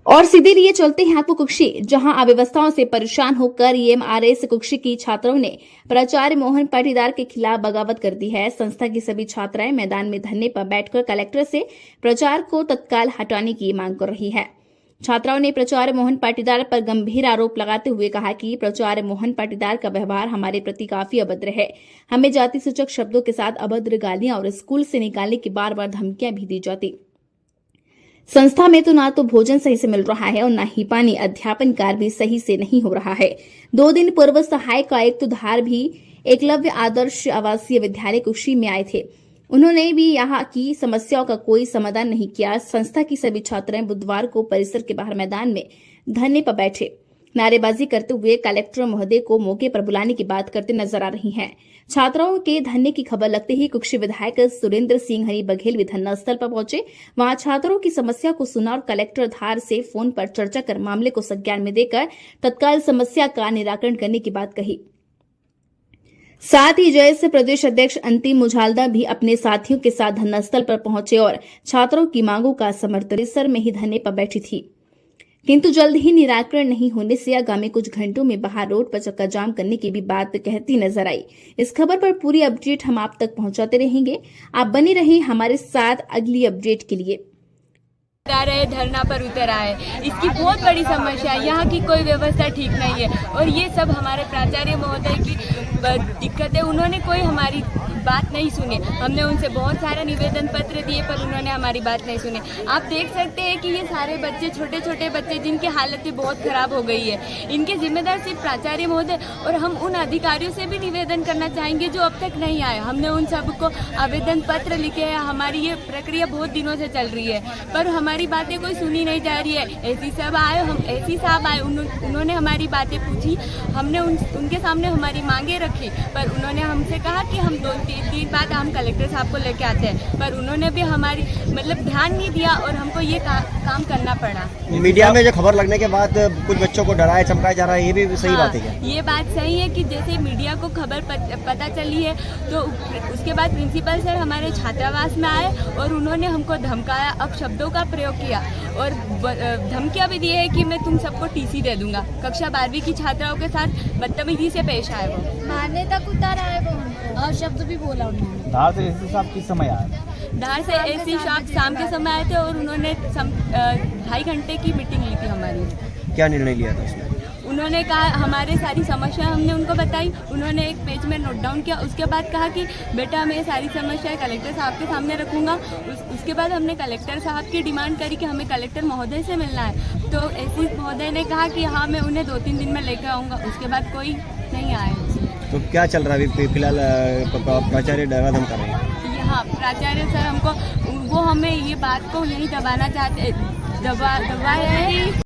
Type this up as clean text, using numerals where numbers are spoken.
और सीधे लिए चलते हैं आपको कुक्षी, जहां अव्यवस्थाओं से परेशान होकर ईएमआरएस कुक्षी की छात्राओं ने प्राचार्य मोहन पाटीदार के खिलाफ बगावत कर दी है। संस्था की सभी छात्राएं मैदान में धरने पर बैठकर कलेक्टर से प्राचार्य को तत्काल हटाने की मांग कर रही है। छात्राओं ने प्राचार्य मोहन पाटीदार पर गंभीर आरोप लगाते हुए कहा कि प्राचार्य मोहन पाटीदार का व्यवहार हमारे प्रति काफी अभद्र है। हमें जाति सूचक शब्दों के साथ अभद्र गालियां और स्कूल से निकालने की बार-बार धमकियां भी दी जाती। संस्था में तो ना तो भोजन सही से मिल रहा है और न ही पानी, अध्यापन कार्य भी सही से नहीं हो रहा है। 2 दिन पूर्व सहायक आयुक्त धार भी एकलव्य आदर्श आवासीय विद्यालय कुक्षी में आए थे। उन्होंने भी यहाँ की समस्याओं का कोई समाधान नहीं किया। संस्था की सभी छात्राएं बुधवार को परिसर के बाहर मैदान में धरने पर बैठे नारेबाजी करते हुए कलेक्टर महोदय को मौके पर बुलाने की बात करते नजर आ रही हैं। छात्राओं के धरने की खबर लगते ही कुक्षी विधायक सुरेंद्र सिंह हरि बघेल भी धरना स्थल पर पहुंचे। वहां छात्रों की समस्या को सुना और कलेक्टर धार से फोन पर चर्चा कर मामले को संज्ञान में देकर तत्काल समस्या का निराकरण करने की बात कही। साथ ही जयस प्रदेश अध्यक्ष अंतिम मुझालदा भी अपने साथियों के साथ धरना स्थल पर पहुंचे और छात्रों की मांगों का समर्थन परिसर में ही धरने पर बैठी थी, किंतु जल्द ही निराकरण नहीं होने से आगामी कुछ घंटों में बाहर रोड पर चक्का जाम करने की भी बात कहती नजर आई। इस खबर पर पूरी अपडेट हम आप तक पहुंचाते रहेंगे। आप बने रहें हमारे साथ अगली अपडेट के लिए। धरना पर उतर आए, इसकी बहुत बड़ी समस्या है। यहाँ की कोई व्यवस्था ठीक नहीं है और ये सब हमारे प्राचार्य महोदय की दिक्कत है। उन्होंने कोई हमारी बात नहीं सुनी। हमने उनसे बहुत सारे निवेदन पत्र दिए पर उन्होंने हमारी बात नहीं सुनी। आप देख सकते हैं कि ये सारे बच्चे, छोटे छोटे बच्चे जिनकी हालत बहुत खराब हो गई है, इनके जिम्मेदार सिर्फ प्राचार्य महोदय और हम उन अधिकारियों से भी निवेदन करना चाहेंगे जो अब तक नहीं आए। हमने उन सबको आवेदन पत्र लिखे हैं। हमारी ये प्रक्रिया बहुत दिनों से चल रही है पर हमारी बातें कोई सुनी नहीं जा रही है। एसी साहब आए, उन्होंने हमारी बातें पूछी। हमने उनके सामने हमारी मांगे रखी पर उन्होंने हमसे कहा कि हम 2-3 बाद हम कलेक्टर साहब को लेके आते हैं, पर उन्होंने भी हमारी ध्यान नहीं दिया और हमको ये काम करना पड़ा। मीडिया में जो खबर लगने के बाद कुछ बच्चों को डराया चमकाया जा रहा है, ये भी सही बात है क्या? ये बात सही है कि जैसे मीडिया को खबर पता चली है तो उसके बाद प्रिंसिपल सर हमारे छात्रावास में आए और उन्होंने हमको धमकाया, अपशब्दों का प्रयोग किया और धमकियां भी दी है कि मैं तुम सबको टीसी दे दूंगा। कक्षा 12वीं की छात्राओं के साथ बदतमीजी से पेश आए, वो मारने तक उतर आए वो और शब्द भी बोला उन्होंने। धार से एसी साहब किस समय आए? धार से एसी साहब शाम के समय आए थे और उन्होंने 2.5 घंटे की मीटिंग ली थी हमारी। क्या निर्णय लिया था उसमें? उन्होंने कहा हमारे सारी समस्याएं हमने उनको बताई। उन्होंने एक पेज में नोट डाउन किया। उसके बाद कहा कि बेटा मैं सारी समस्याएं कलेक्टर साहब के सामने रखूंगा। उसके बाद हमने कलेक्टर साहब की डिमांड करी कि हमें कलेक्टर महोदय से मिलना है, तो एसी महोदय ने कहा कि हाँ मैं उन्हें 2-3 दिन में लेकर आऊँगा। उसके बाद कोई नहीं आए। तो क्या चल रहा है अभी फिलहाल? प्राचार्य डरा धमका रहे हैं? हाँ, प्राचार्य सर हमको वो हमें ये बात को यही दबाना चाहते, दबाए हैं।